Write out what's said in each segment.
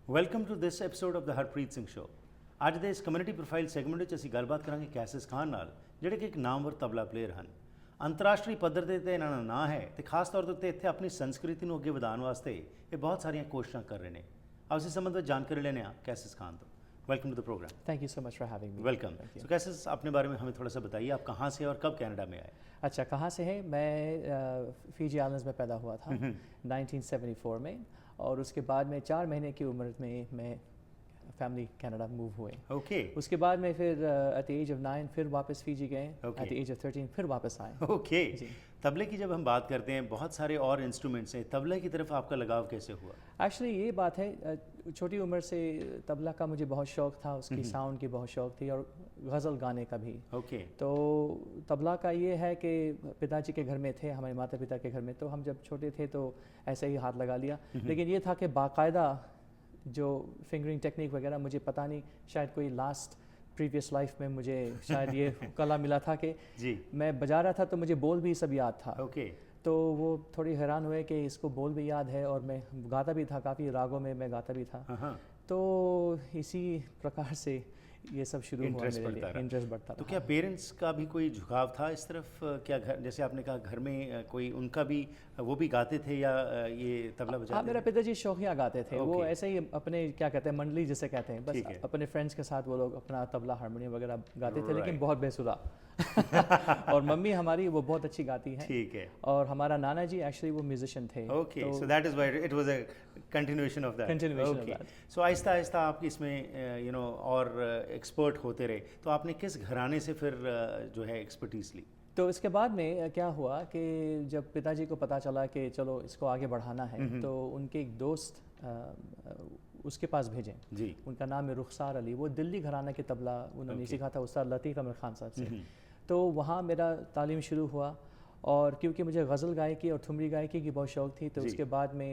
Welcome to this episode of the Harpreet Singh show. ਅੱਜ ਦੇ ਇਸ ਕਮਿਊਨਿਟੀ ਪ੍ਰੋਫਾਈਲ ਸੈਗਮੈਂਟ ਵਿੱਚ ਅਸੀਂ ਗੱਲਬਾਤ ਕਰਾਂਗੇ ਕੈਸਿਸ ਖਾਨ ਨਾਲ, ਜਿਹੜੇ ਕਿ ਇੱਕ ਨਾਮਵਰ ਤਬਲਾ ਪਲੇਅਰ ਹਨ। ਅੰਤਰਰਾਸ਼ਟਰੀ ਪੱਧਰ 'ਤੇ ਇਹਨਾਂ ਦਾ ਨਾਂ ਹੈ ਅਤੇ ਖਾਸ ਤੌਰ ਦੇ ਉੱਤੇ ਇੱਥੇ ਆਪਣੀ ਸੰਸਕ੍ਰਿਤੀ ਨੂੰ ਅੱਗੇ ਵਧਾਉਣ ਵਾਸਤੇ ਇਹ ਬਹੁਤ ਸਾਰੀਆਂ ਕੋਸ਼ਿਸ਼ਾਂ ਕਰ ਰਹੇ ਨੇ। ਆਓ ਇਸ ਸੰਬੰਧ ਵਿੱਚ ਜਾਣਕਾਰੀ ਲੈਣੇ ਆ कैसिस खान तो। Welcome to the program. Thank you so much for having me. Welcome. So Kaisis, अपने बारे में हमें थोड़ा सा बताइए, आप कहाँ से और कब कनाडा में आए? अच्छा, कहाँ से है? मैं फीजी आइलैंड्स में पैदा हुआ था 1974 में, और उसके बाद में 4 महीने की उम्र में मैं फैमिली कनाडा मूव हुए। ओके। उसके बाद में फिर एट द एज ऑफ 9 फिर वापस फीजी गए। एट द एज ऑफ 13 फिर वापस आए। ओके। तबले की जब हम बात करते हैं, बहुत सारे और इंस्ट्रूमेंट्स हैं, तबले की तरफ आपका लगाव कैसे हुआ? एक्चुअली ये बात है, छोटी उम्र से तबला का मुझे बहुत शौक़ था, उसकी साउंड की बहुत शौक़ थी, और गज़ल गाने का भी। ओके। तो तबला का ये है कि पिताजी के घर में थे, हमारे माता पिता के घर में, तो हम जब छोटे थे तो ऐसे ही हाथ लगा लिया। लेकिन ये था कि बाकायदा जो फिंगरिंग टेक्निक वगैरह मुझे पता नहीं, शायद कोई लास्ट प्रीवियस लाइफ में मुझे शायद ये कला मिला था कि जी मैं बजा रहा था तो मुझे बोल भी सब याद था। ओके। तो वो थोड़ी हैरान हुए कि इसको बोल भी याद है, और मैं गाता भी था, काफ़ी रागों में मैं गाता भी था। तो इसी प्रकार से ये सब शुरू हुआ, इंटरेस्ट बढ़ता रहा। तो क्या पेरेंट्स का भी कोई झुकाव था इस तरफ? क्या घर, जैसे आपने कहा घर में कोई उनका भी, वो भी गाते थे या ये तबला बजाते? हाँ, मेरा पिताजी शौकिया गाते थे। वो ऐसे ही अपने, क्या कहते हैं, मंडली जिसे कहते हैं, बस अपने फ्रेंड्स के साथ वो लोग अपना तबला हारमोनियम वगैरह गाते थे, लेकिन बहुत बेसुरा। और मम्मी हमारी वो बहुत अच्छी गाती है। ठीक है। और हमारा नाना जी एक्चुअली वो म्यूजिशियन थे। Okay, so that is why it was a continuation of that. So आहिस्ता आहिस्ता आप इसमें यू नो और एक्सपर्ट होते रहे, तो आपने किस घराने से फिर जो है एक्सपर्टीज ली? तो इसके बाद में क्या हुआ कि जब पिताजी को पता चला कि चलो इसको आगे बढ़ाना है, तो उनके एक दोस्त उसके पास भेजें जी। उनका नाम है रुखसार अली। वो दिल्ली घराना के तबला उन्होंने सीखा था उस्ताद लतीफ़ अहमद खान साहब से। तो वहाँ मेरा तालीम शुरू हुआ, और क्योंकि मुझे गज़ल गायकी और ठुमरी गायकी की बहुत शौक़ थी, तो उसके बाद में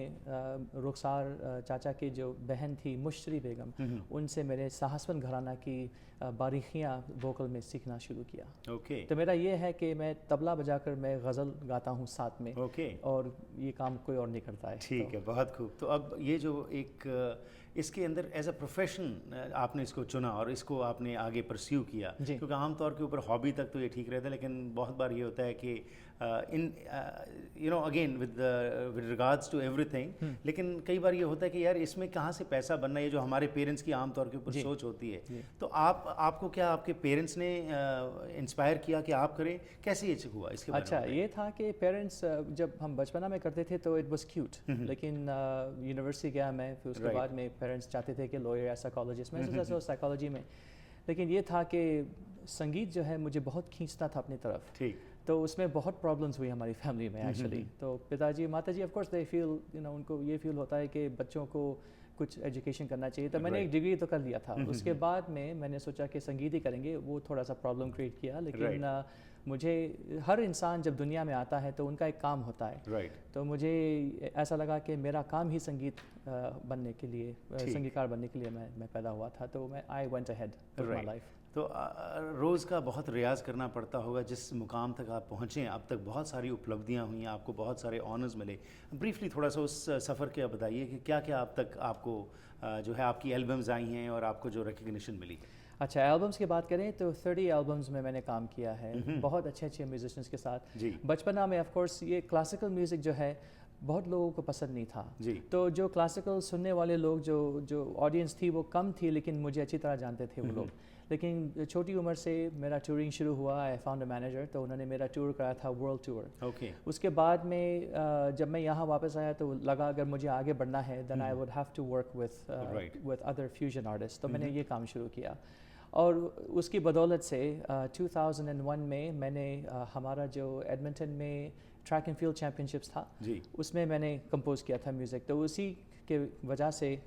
रुखसार चाचा की जो बहन थी मुश्तरी बेगम, उनसे मेरे साहसवन घराना की बारीकियाँ वोकल में सीखना शुरू किया। ओके। तो मेरा ये है कि मैं तबला बजाकर मैं गज़ल गाता हूँ साथ में। ओके। और ये काम कोई और नहीं करता है। ठीक है, बहुत खूब। तो अब ये जो एक इसके अंदर एज अ प्रोफेशन आपने इसको चुना और इसको आपने आगे परस्यू किया, क्योंकि आमतौर के ऊपर हॉबी तक तो ये ठीक रहता है, लेकिन बहुत बार ये होता है कि in you know again with regards to everything, लेकिन कई बार ये होता है कि यार इसमें कहाँ से पैसा बनना, ये जो हमारे पेरेंट्स की आमतौर के ऊपर सोच होती है। तो आपको क्या आपके पेरेंट्स ने इंस्पायर किया कि आप करें? कैसे ये हुआ इसके बारे में? अच्छा, ये था कि पेरेंट्स जब हम बचपना में करते थे तो इट वाज क्यूट, लेकिन यूनिवर्सिटी गया मैं, फिर उसके बाद में पेरेंट्स चाहते थे कि लॉयर या साइकोलॉजिस्ट, मैं सोचा साइकोलॉजी में, लेकिन ये था कि संगीत जो है मुझे बहुत खींचता था अपनी तरफ। ठीक। तो उसमें बहुत प्रॉब्लम्स हुई हमारी फैमिली में एक्चुअली। तो पिताजी माताजी of course they feel, you know, उनको ये फील होता है कि बच्चों को कुछ एजुकेशन करना चाहिए। तो मैंने एक डिग्री तो कर लिया था। उसके बाद में मैंने सोचा कि संगीत ही करेंगे, वो थोड़ा सा प्रॉब्लम क्रिएट किया। लेकिन मुझे, हर इंसान जब दुनिया में आता है तो उनका एक काम होता है। तो मुझे ऐसा लगा कि मेरा काम ही संगीत बनने के लिए, संगीतकार बनने के लिए मैं पैदा हुआ था। तो मैं I went ahead with my life. तो रोज़ का बहुत रियाज़ करना पड़ता होगा जिस मुकाम तक आप पहुँचें। अब तक बहुत सारी उपलब्धियाँ हुई, आपको बहुत सारे ऑनर्स मिले। ब्रीफली थोड़ा सा उस सफ़र के बताइए कि क्या क्या अब तक आपको जो है आपकी एल्बम्स आई हैं और आपको जो रिकग्निशन मिली है। अच्छा, एल्बम्स की बात करें तो 30 एल्बम्स में मैंने काम किया है, बहुत अच्छे अच्छे म्यूजिशियंस के साथ जी। बचपना में ऑफ कोर्स ये क्लासिकल म्यूज़िक जो है बहुत लोगों को पसंद नहीं था जी। तो जो क्लासिकल सुनने वाले लोग, जो ऑडियंस थी वो कम थी, लेकिन मुझे अच्छी तरह जानते थे वो लोग। लेकिन छोटी उम्र से मेरा टूरिंग शुरू हुआ। आई फाउंड अ मैनेजर, तो उन्होंने मेरा टूर कराया था, वर्ल्ड टूर। ओके। उसके बाद में जब मैं यहाँ वापस आया तो लगा अगर मुझे आगे बढ़ना है then I would have to work with other fusion artist. तो मैंने ये काम शुरू किया, और उसकी बदौलत से 2001 में मैंने हमारा जो एडमिंटन में ट्रैक एंड फील्ड चैम्पियनशिप्स था जी, उसमें मैंने कंपोज किया था म्यूज़िक। तो उसी के वजह से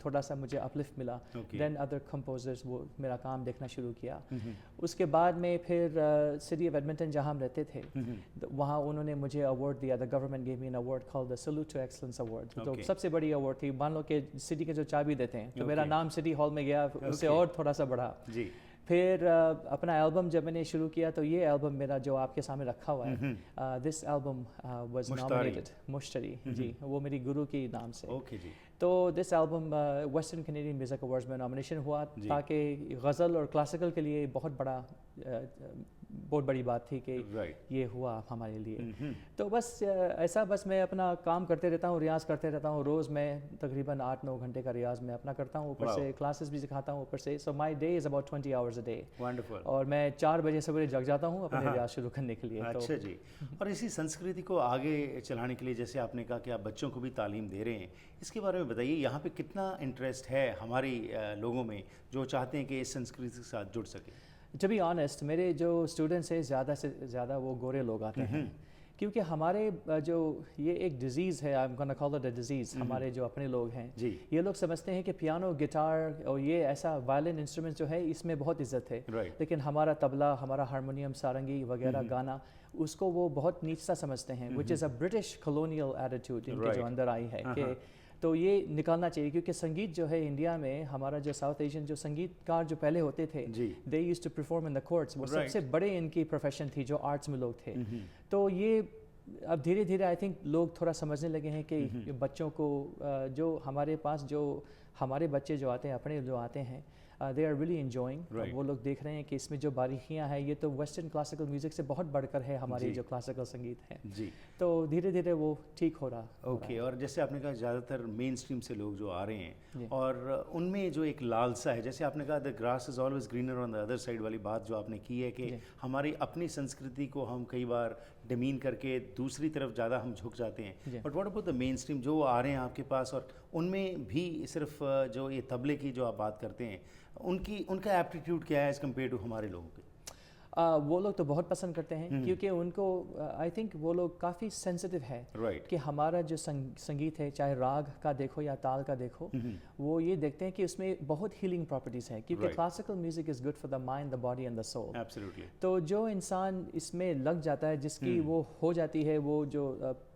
थोड़ा सा मुझे अपलिफ्ट मिला. देन अदर कंपोजर्स वो मेरा काम देखना शुरू किया. उसके बाद में फिर सिटी ऑफ एडमिंटन जहाँ हम रहते थे वहाँ उन्होंने मुझे अवार्ड दिया. The government gave me an award called the salute to excellence award. तो सबसे बड़ी अवार्ड थी. मान लो कि सिटी के जो चाबी देते हैं तो मेरा नाम सिटी हॉल में गया, उससे और थोड़ा सा बढ़ा. फिर अपना एल्बम जब मैंने शुरू किया तो ये एल्बम मेरा जो आपके सामने रखा हुआ है, दिस एल्बम वाज नॉमिनेटेड मुश्तरी. जी, वो मेरी गुरु के नाम से. ओके जी. तो this album western Canadian music awards में नॉमिनेशन हुआ ताकि गज़ल और क्लासिकल के लिए बहुत बड़ी बात थी कि ये हुआ हमारे लिए. तो बस ऐसा बस मैं अपना काम करते रहता हूँ, रियाज़ करते रहता हूँ. रोज़ मैं तकरीबन 8-9 घंटे का रियाज़ मैं अपना करता हूँ. ऊपर से क्लासेस भी सिखाता हूँ ऊपर से. So my day is about 20 hours a day. Wonderful. और मैं 4 बजे सवेरे जग जाता हूँ अपने रियाज़ शुरू करने के लिए. अच्छा जी. और इसी संस्कृति को आगे चलाने के लिए जैसे आपने कहा कि आप बच्चों को भी तालीम दे रहे हैं, इसके बारे में बताइए. यहाँ पे कितना इंटरेस्ट है हमारी लोगों में जो चाहते हैं कि इस संस्कृति के साथ जुड़ सके? टू बी ऑनेस्ट, मेरे जो स्टूडेंट्स हैं ज़्यादा से ज़्यादा वो गोरे लोग आते हैं. क्योंकि हमारे जो ये एक डिज़ीज़ है, I am gonna call it a disease. हमारे जो अपने लोग हैं ये लोग समझते हैं कि पियानो, गिटार और ये ऐसा वायलिन इंस्ट्रूमेंट जो है इसमें बहुत इज्जत है. लेकिन हमारा तबला, हमारा हारमोनियम, सारंगी वगैरह गाना, उसको वो बहुत नीचा समझते हैं. Which is a British colonial attitude इनके जो अंदर आई है कि तो ये निकालना चाहिए. क्योंकि संगीत जो है इंडिया में, हमारा जो साउथ एशियन जो संगीतकार जो पहले होते थे, they used to perform in the courts. वो सबसे बड़े इनकी प्रोफेशन थी जो आर्ट्स में लोग थे. तो ये अब धीरे धीरे आई थिंक लोग थोड़ा समझने लगे हैं कि बच्चों को जो हमारे पास जो हमारे बच्चे जो आते हैं, अपने जो आते हैं, दे आर रियली एंजॉइंग. वो लोग देख रहे हैं कि इसमें जो बारीकियां हैं ये तो वेस्टर्न क्लासिकल म्यूजिक से बहुत बढ़कर है हमारी जो क्लासिकल संगीत है जी. तो धीरे धीरे वो ठीक हो रहा. ओके. और जैसे आपने कहा ज़्यादातर मेन स्ट्रीम से लोग जो आ रहे हैं और उनमें जो एक लालसा है, जैसे आपने कहा the grass is always greener on the other side वाली बात जो आपने की है कि हमारी अपनी संस्कृति को हम कई बार डमीन करके दूसरी तरफ ज़्यादा हम झुक जाते हैं. But what about the main stream जो आ रहे हैं आपके पास, और उनमें भी सिर्फ जो ये तबले की जो आप बात करते हैं उनका एप्टीट्यूड क्या है एज़ कम्पेयर टू हमारे लोगों के? वो लोग तो बहुत पसंद करते हैं क्योंकि उनको आई थिंक वो लोग काफ़ी सेंसिटिव है कि हमारा जो संगीत है, चाहे राग का देखो या ताल का देखो, वो ये देखते हैं कि उसमें बहुत हीलिंग प्रॉपर्टीज़ हैं. क्योंकि classical music is good for the mind, the body and the soul. Absolutely. तो जो इंसान इसमें लग जाता है, जिसकी वो हो जाती है, वो जो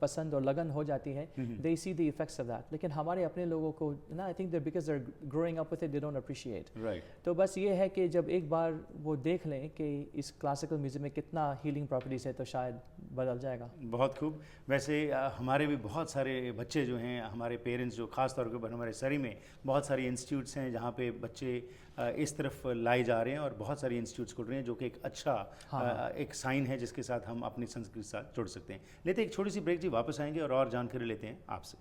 पसंद और लगन हो जाती है, they see the effects of that. लेकिन हमारे अपने लोगों को ना, I think because they are growing up with it, they don't appreciate. तो बस ये है कि जब एक बार वो देख लें कि इस क्लासिकल म्यूजिक में कितना हीलिंग प्रॉपर्टीज है तो शायद बदल जाएगा. बहुत खूब. वैसे हमारे भी बहुत सारे बच्चे जो हैं, हमारे पेरेंट्स जो खास तौर पर हमारे सरी में बहुत सारे इंस्टीट्यूट्स हैं जहाँ पे बच्चे इस तरफ लाए जा रहे हैं और बहुत सारे इंस्टीट्यूट्स खुल रहे हैं, जो कि एक अच्छा एक साइन है जिसके साथ हम अपनी संस्कृति के साथ जुड़ सकते हैं. लेते एक छोटी सी ब्रेक जी, वापस आएंगे और जानकारी लेते हैं आपसे.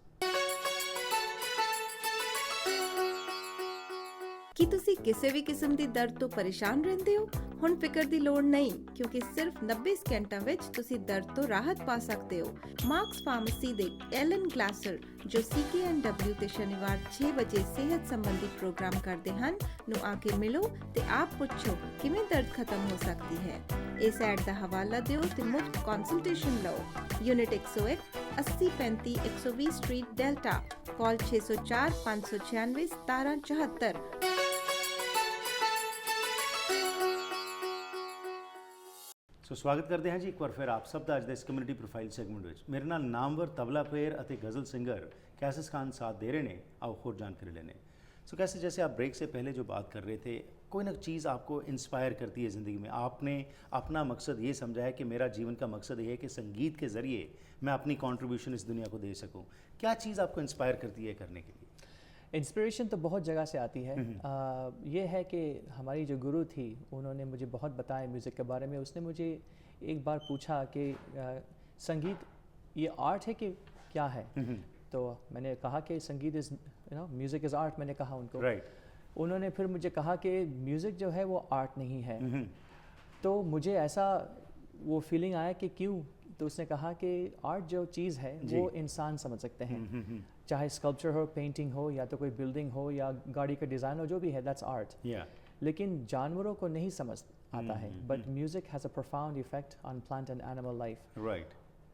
ਕੀ ਤੁਸੀਂ ਕਿਸੇ ਵੀ ਕਿਸਮ ਦੀ ਦਰਦ ਤੋਂ ਪਰੇਸ਼ਾਨ ਰਹਿੰਦੇ ਹੋ? ਹੁਣ ਫਿਕਰ ਦੀ ਲੋੜ ਨਹੀਂ, ਕਿਉਂਕਿ ਸਿਰਫ 90 ਸਕਿੰਟਾਂ ਵਿੱਚ ਤੁਸੀਂ ਦਰਦ ਤੋਂ ਰਾਹਤ ਪਾ ਸਕਦੇ ਹੋ. ਮਾਰਕਸ ਫਾਰਮੇਸੀ ਦੇ ਐਲਨ ਗਲਾਸਰ, ਜੋ CKNW ਤੇ ਸ਼ਨੀਵਾਰ 6 ਵਜੇ ਸਿਹਤ ਸੰਬੰਧੀ ਪ੍ਰੋਗਰਾਮ ਕਰਦੇ ਹਨ, ਨੂੰ ਆ ਕੇ ਮਿਲੋ ਤੇ ਆਪ ਪੁੱਛੋ ਕਿਵੇਂ ਦਰਦ ਖਤਮ ਹੋ ਸਕਦੀ ਹੈ. ਇਸ ਐਡ ਦਾ ਹਵਾਲਾ ਦਿਓ ਤੇ ਮੁਫਤ ਕੰਸਲਟੇਸ਼ਨ ਲਓ. Unit 101 8035 120 street Delta. Call 604 596 1774. So ਸਵਾਗਤ ਕਰਦੇ ਹਾਂ ਜੀ ਇੱਕ ਵਾਰ ਫਿਰ ਆਪ ਸਭ ਦਾ ਅੱਜ ਦੇ ਇਸ ਕਮਿਊਨਿਟੀ ਪ੍ਰੋਫਾਈਲ ਸੈਗਮੈਂਟ ਵਿੱਚ. ਮੇਰੇ ਨਾਲ ਨਾਮਵਰ ਤਬਲਾ ਪਲੇਅਰ ਅਤੇ ਗਜ਼ਲ ਸਿੰगर कैसिस खान साथ दे रहे हैं. आओ और जानकारी लेने. सो कैसे जैसे आप ब्रेक से पहले जो बात कर रहे थे, कोई ना चीज़ आपको इंस्पायर करती है ज़िंदगी में. आपने अपना मकसद ये समझा है कि मेरा जीवन का मकसद ये है कि संगीत के ज़रिए मैं अपनी कॉन्ट्रीब्यूशन इस दुनिया को दे सकूं. क्या चीज़ आपको इंस्पायर करती है करने के लिए? इंस्पिरेशन तो बहुत जगह से आती है. ये है कि हमारी जो गुरु थी उन्होंने मुझे बहुत बताया म्यूज़िक के बारे में. उसने मुझे एक बार पूछा कि संगीत ये आर्ट है कि क्या है? तो मैंने कहा कि संगीत इज़ म्यूज़िक इज़ आर्ट. मैंने कहा उनको. उन्होंने फिर मुझे कहा कि म्यूज़िक जो है वो आर्ट नहीं है. तो मुझे ऐसा वो फीलिंग आया कि क्यों. तो उसने कहा कि आर्ट जो चीज़ है वो इंसान समझ सकते हैं, चाहे स्कल्पचर हो, पेंटिंग हो, या तो कोई बिल्डिंग हो, या गाड़ी का डिज़ाइन हो, जो भी है दैट्स आर्ट. लेकिन जानवरों को नहीं समझ आता है. But music has a profound effect on plant and animal life.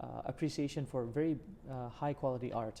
appreciation for very high quality art.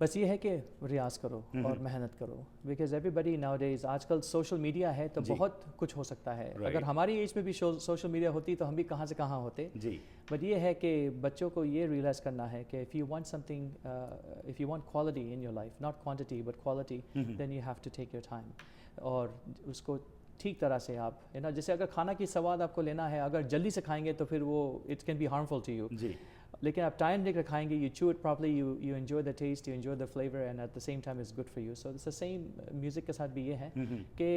बस ये है कि रियाज करो और मेहनत करो, बिकॉज एवरीबडी नाउ डेज आजकल सोशल मीडिया है तो बहुत कुछ हो सकता है। अगर हमारी एज में भी सोशल मीडिया होती तो हम भी कहाँ से कहाँ होते जी। बट ये है कि बच्चों को ये रियलाइज़ करना है कि if you want something, if you want quality in your life, not quantity but quality, then you have to take your time और उसको ठीक तरह से आप जैसे अगर खाना की स्वाद आपको लेना है, अगर जल्दी से खाएंगे तो फिर वो it can be harmful to you जी। लेकिन आप टाइम लेकर खाएंगे, you chew it properly, you enjoy the taste, you enjoy the flavour and at the same time is good for you. So it's the same music के साथ भी ये है कि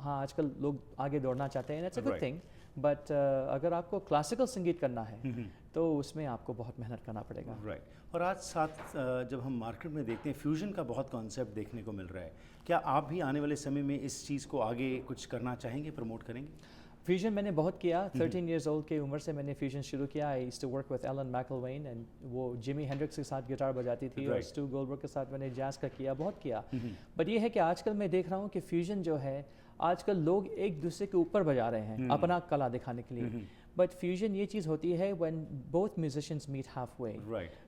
हाँ आजकल लोग आगे दौड़ना चाहते हैं, it's a good thing, but अगर आपको क्लासिकल संगीत करना है तो उसमें आपको बहुत मेहनत करना पड़ेगा। राइट। और आज साथ जब हम मार्केट में देखते हैं फ्यूजन का बहुत कॉन्सेप्ट देखने को मिल रहा है, क्या आप भी आने वाले समय में इस चीज़ को आगे कुछ करना चाहेंगे, प्रमोट करेंगे? फ्यूजन मैंने बहुत किया, 13 years old की उम्र से मैंने फ्यूजन शुरू किया। I used to work with Ellen McIlwaine and वो जिमी हेंड्रिक्स के साथ गिटार बजाती थी और स्टू गोल्डबर्ग के साथ मैंने जैज़ का किया, बहुत किया। बट ये है कि आजकल मैं देख रहा हूँ कि फ्यूजन जो है आजकल लोग एक दूसरे के ऊपर बजा रहे हैं अपना कला दिखाने के लिए। बट फ्यूजन ये चीज़ होती है when both musicians meet half way.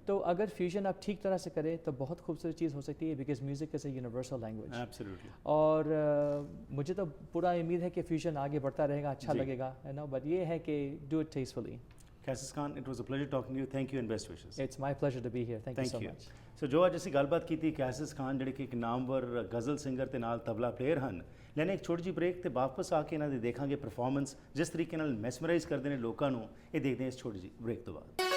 तो अगर फ्यूजन आप ठीक तरह से करें तो बहुत खूबसूरत चीज़ हो सकती है, because music is a universal language. Absolutely. और मुझे तो पूरा उम्मीद है कि फ्यूजन आगे बढ़ता रहेगा, अच्छा लगेगा, बट ये है कि do it tastefully. Cassius Khan, it was a pleasure talking to you. Thank you and best wishes. It's my pleasure to be here. Thank you so much. So जो ਅੱਜ ਅਸੀਂ ਗੱਲਬਾਤ ਕੀਤੀ ਕੈਸਿਸ ਖਾਨ ਜਿਹੜੇ ਕਿ ਇੱਕ ਨਾਮਵਰ ਗਜ਼ਲ ਸਿੰਗਰ ਤੇ ਨਾਲ ਤਬਲਾ ਪਲੇਅਰ ਹਨ। ਲੈਣੇ ਇੱਕ ਛੋਟੀ ਜਿਹੀ ਬ੍ਰੇਕ ਤੇ ਵਾਪਸ ਆ ਕੇ ਇਹਨਾਂ ਦੇ ਦੇਖਾਂਗੇ ਪਰਫਾਰਮੈਂਸ, ਜਿਸ ਤਰੀਕੇ ਨਾਲ ਮੈਸਮਰਾਈਜ਼ ਕਰਦੇ ਨੇ ਲੋਕਾਂ ਨੂੰ, ਇਹ ਦੇਖਦੇ ਹਾਂ ਇਸ ਛੋਟੀ ਜਿਹੀ ਬ੍ਰੇਕ ਤੋਂ ਬਾਅਦ।